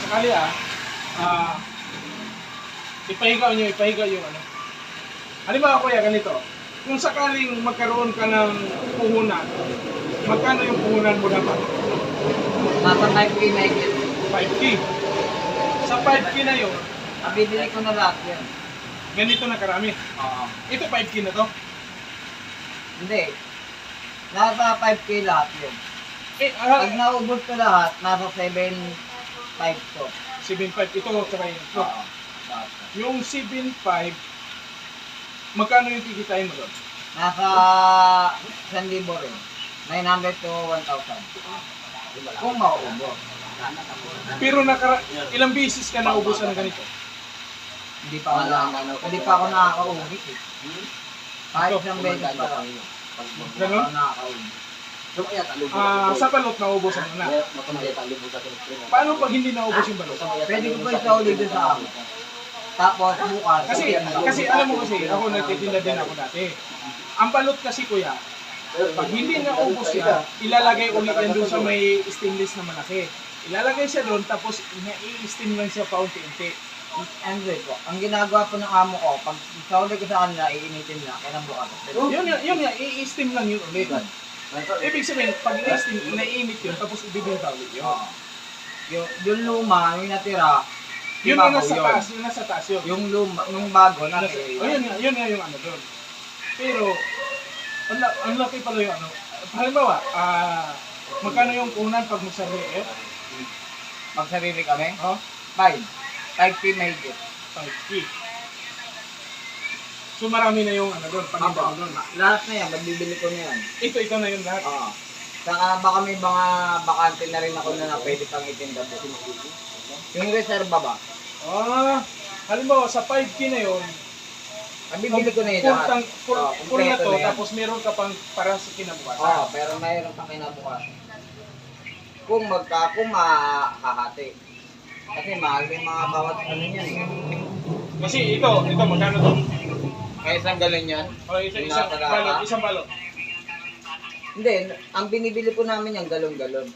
sakali ipahiga yung ano. Halimbawa kuya, ganito. Kung sakaling magkaroon ka ng puhunan, magkano yung puhunan mo dapat? Nasa 5K na higit. 5K. Sa 5K na yun, Bibili ko na lahat yan. ganito na karami. Oo. Ito 5K na to. Hindi. Nasa 5K lahat yun. Pag naubos ko lahat, nasa 7.5 to. 7.5. Ito, tsaka yun. Ito. Oo. Lahat. Yung 7.5, magkano yung tikitain mo doon? Nasa 1,000 rin. 900 to 1,000. Kung mauubos. Pero ilang beses ka naubusan ng ganito? Hindi pa ako nakaka-uwi eh. Kahit isang beses pa lang. Ganon? Ako nakaka-uwi. Sa balot, naubusan mo na. Paano pag hindi naubos yung balot? Pwede ko pa isauli doon sa akin. Tapos bukas. Kasi alam mo kasi, ako nagtitinda din ako dati. Ang balot kasi kuya, pag hindi naubos yan, ilalagay ulit yan doon sa may stainless na malaki. Ilalagay siya doon, tapos i-steam lang siya paunti-unti. Andre po, ang ginagawa po ng amo ko, pag isauli ko sa kanila, iinitin na, kaya nang bukas. Yun nga, i-steam lang yun ulit. Ibig sabihin, pag i-steam, naiinit yun, tapos ibibinta ulit yun. Yung luma, yung natira, Yun ang nasa taas, yun nasa taas yun. yung luma, yung bago, nasa Yun nga yung ano doon. Pero, ang laki pala yung ano. Halimbawa, magkano yung puhunan pag magsarili? Magsarili kami? Oh, 5K may higit. 5K. So marami na yung ano doon, paninda mo doon. Lahat na yan, magbibili ko na yan. Ito na yung lahat. Oo. Saka baka may mga bakante na rin ako na pwede pang itinda doon. Yung reserva ba? Halimbawa sa 5K na yun, Mabibili ko na yun lahat. full na to, tapos meron ka pang para sa kinabukasan. Oo, pero mayroon pa kinabukasan. Kung makahati. Kasi mahal yung mga bawat ano yan eh. Kasi ito magkano to? Kaya isang galon yan. O, isang balot. Hindi, ang binibili po namin yung galon-galon.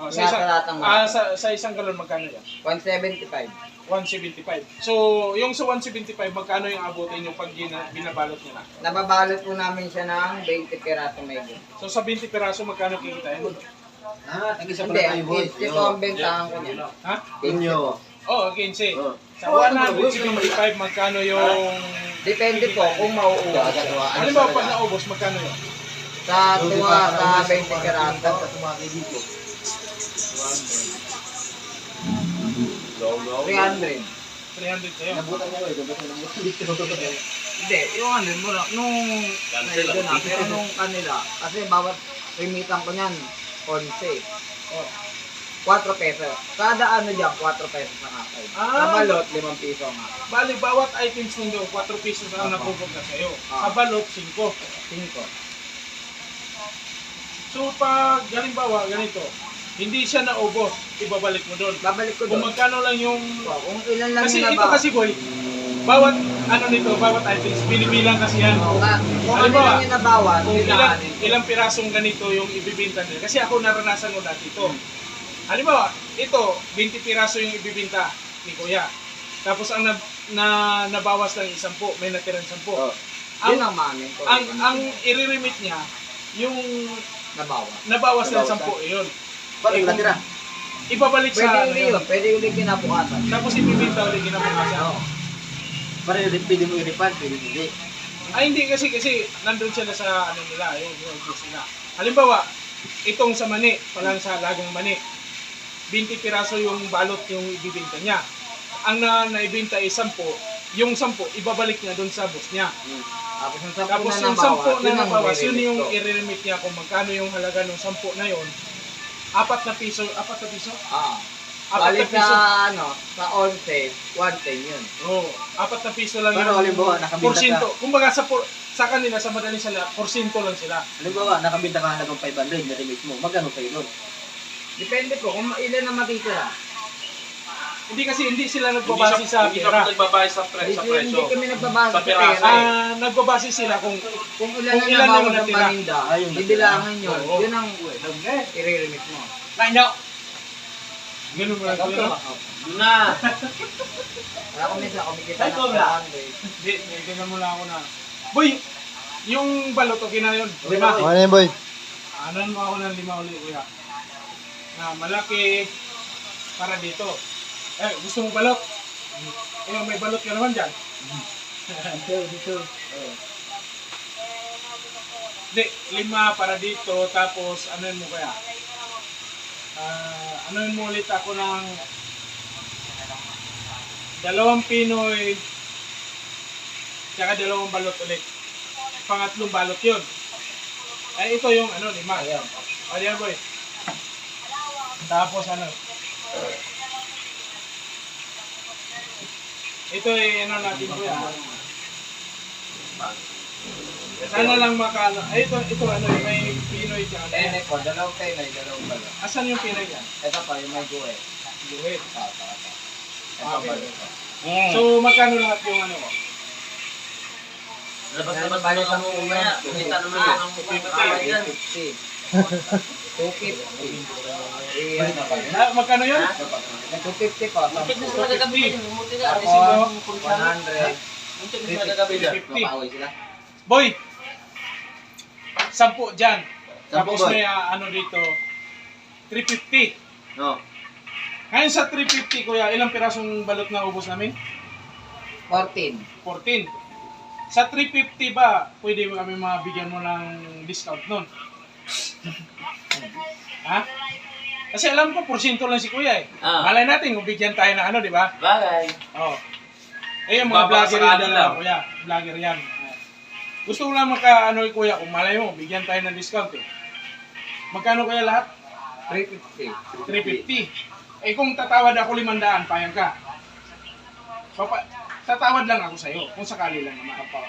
Sa isang galon magkano yan? 175. 175. So, yung sa 175, magkano yung abutin yung pag binabalot nyo na? Nababalot po namin siya ng 20 peraso may good. So, sa 20 piraso, magkano kikitain mo? Tag-isa Hindi, pala tayo, boy. ito ang bentahan ko niya. Ha? Inyo. Oo, 15. Oh. Sa 175, magkano yung... Depende po kung mauubos. Halimbawa, pag naubos, magkano yun? Sa 20 peraso, dito. 300. 300 sa'yo. Nabutan mo ito. Hindi, yung ano, nung doon na, pero nung kanila, kasi bawat remitan ko niyan, 11. Oh. 4 pesos. Kada ano dyan, 4 pesos ang akay. Sa balot, 5 piso nga. Bali, bawat items ninyo, 4 pesos na ang napupunta sa'yo. Sa balot, 5. 5. So, pag halimbawa, ganito, hindi siya naubos, ibabalik mo doon. Babalik ko Kung doon. magkano lang yung... Kung ilan lang Kasi yung ito kasi boy, bawat ano nito, bawat items, binibilang kasi yan. Kung ano Halimbawa, lang yung nabawas, kung kailangan. ilang pirasong ganito yung ibibinta nila. Kasi ako naranasan ko dati ito. Halimbawa, ito, 20 piraso yung ibibinta ni Kuya. Tapos ang nabawas lang 10, may natirang 10. Yun ang mamin ko. Ang i-remit niya, yung nabawas lang 10, yun. Bakit natira? Ibabalik sa Pwede yun, pwede ulit kinabukasan. Tapos ibibinta ulit kinabukasan. Parang pwede mo i-refund, pwede hindi. Ay hindi kasi nandun sila sa ano nila, yung gusto nila. Halimbawa, itong sa mani, palang sa lagang mani, 20 piraso yung balot yung ibibenta niya. Ang naibenta ay 10, yung 10 ibabalik niya doon sa boss niya. Tapos yung 10 na nabawas, yun yung i-remit niya kung magkano yung halaga ng 10 na yun. 4 na piso? Balik sa ano, sa 11, 110 yun. Oo, 4 na piso lang Pero halimbawa, nakabinta porsyento. ka. Kumbaga sa kanila, sa madaling sala, porsyento lang sila. Halimbawa, nakabinta ka halagang 500 na limit mo. Magkano sa'yo doon? Depende po kung ilan na matitira. Hindi sila nagbabase sa pera. Hindi nagbabase sa Hindi presyo. kami nagbabasa Sa sa piraso. pera. Nagbabase sila kung Kung ilan kung na ilan nabawas yung ng natira. paninda, Ayun, bibilangan yun. Oo. Yun ang i-remit mo. Ganun mo lang Ikaw kuya, no? to. Doon na. Kaya kung minsan kumikita Ay, ng cobra. 400. Hindi, tingnan mo lang ako na. Boy, yung balot, okay na yun. Okay Lima. na, boy. Ano yun, boy? Anan mo ako ng 5 ulit, kuya. Na malaki para dito. Eh, gusto mo balot? Eh, may balot ka naman dyan. Dito. Hindi, 5 para dito, tapos anuin mo kaya? Anuin mo ulit ako ng 2 Pinoy, tsaka 2 balot ulit. Pangatlong balot yun. Eh, ito yung 5. Ayan. Ayan, boy. Tapos ito ay natin ko yan. Sana lang makano. Ay, ito may Pinoy tsaka Pene po, dalawang pene, dalawang balo. Asan yung Pinoy yan? Ito pa, yung may guwe. Guhit. Ito Okay. balo ito. So, magkano lahat yung ko? Labas-labas mo lang mo umaya. Kita naman yun ang mukha yan. 250. Magkano yun? 250 po. Muntik na sila magagabi. Muntik na. Ate Tapos, sila kung saan. 100. Muntik na sila magagabi dyan. 50. Mapaway sila. Boy! 10 dyan. 10, Tapos boy. may dito. 350. No. Ngayon sa 350, kuya, ilang pirasong balot na ubos namin? 14. 14. Sa 350 ba, pwede mo kami mabigyan mo ng discount nun? Ha? Kasi alam ko, porsyento lang si kuya eh. Ah. Malay natin kung bigyan tayo ng di ba? Bagay. Oo. Eh, yung mga vlogger yan dalawa, kuya. Vlogger yan. Gusto ko lang kuya, kung malay mo, bigyan tayo ng discount eh. Magkano kaya lahat? 350. 350. Eh kung tatawad ako 500, payag ka. Tatawad lang ako sa'yo, kung sakali lang naman pa.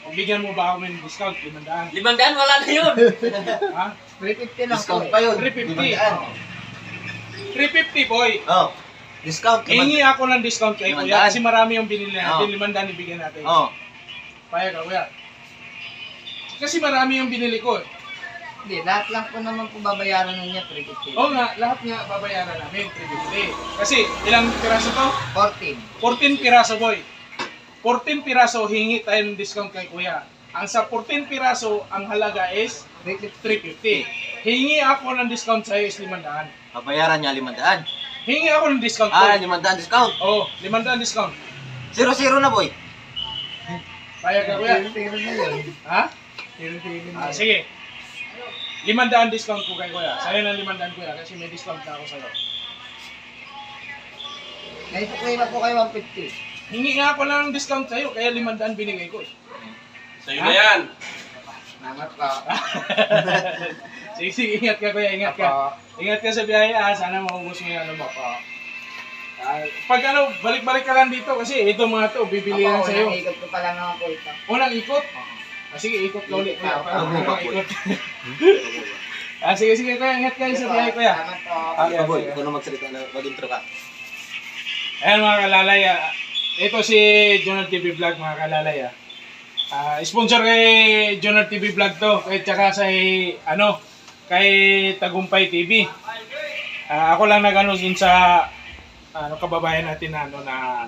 Kung bigyan mo ba ako ng discount, 500. 500 wala na yun. Ha? 350 lang Discount po. pa yun. 350. 350, boy. Oh. Discount. Hingi ako ng discount kay kuya 500. kasi marami yung binili natin, Oh. 500 ibigyan natin. Oh. Payag ka, kuya. Kasi marami yung binili ko eh. Hindi, lahat lang po naman po babayaran na niya 350. Oo nga, lahat nga babayaran namin, 350. Kasi ilang piraso to? 14. 14 piraso, boy. 14 piraso, hingi tayo ng discount kay kuya. Ang sa 14 piraso, ang halaga is 350. Hingi ako ng discount sa'yo is 500. Babayaran niya 500. Hingi ako ng discount, Ah, boy. 500 discount. Oo, 500 discount. 0-0 na, boy. Payag ka, kuya. Tiro na yun. Ha? Tiro na yun. Sige. 500 discount ko kay kuya. Sa'yo ng 500 kuya kasi may discount na ako sa'yo. Naipukay po kayo 150. Hingi nga ako lang ng discount sa'yo kaya 500 binigay ko eh. Sa'yo na yan. Namat ka. Sige, sige, ingat ka kuya, ingat ka. Ingat ka sa biyahe sana maubos mo yung mo. Pag balik-balik ka lang dito kasi ito mga to, bibili yan sa'yo. Unang ikot ko pa lang naman po ito. Unang ikot? Sige, ikot ka ulit kuya. Tama. Ikot. Sige, sige kuya, ingat kayo sa biyahe kuya. Salamat po. Ah, boy. Ikaw na magsalita na mag-intro ka. Ayan mga kalalay, ito si Jonald TV Vlog mga kalalay. Sponsor kay Jonald TV Vlog to, at saka sa kay Tagumpay TV. Ako lang nagano din sa kababayan natin na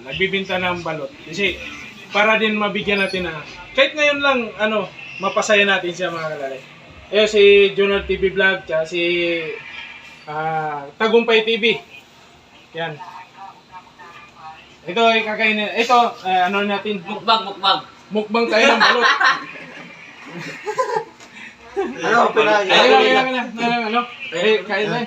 nagbibinta ng balot. Kasi para din mabigyan natin na kahit ngayon lang mapasaya natin siya mga kalalay. Si Jonald TV Vlog, tsaka si Tagumpay TV. Yan. Ito ay kakainin. Ito, natin. Mukbang. Mukbang tayo ng balot. Ano, pinag- Kaya na. Kain na.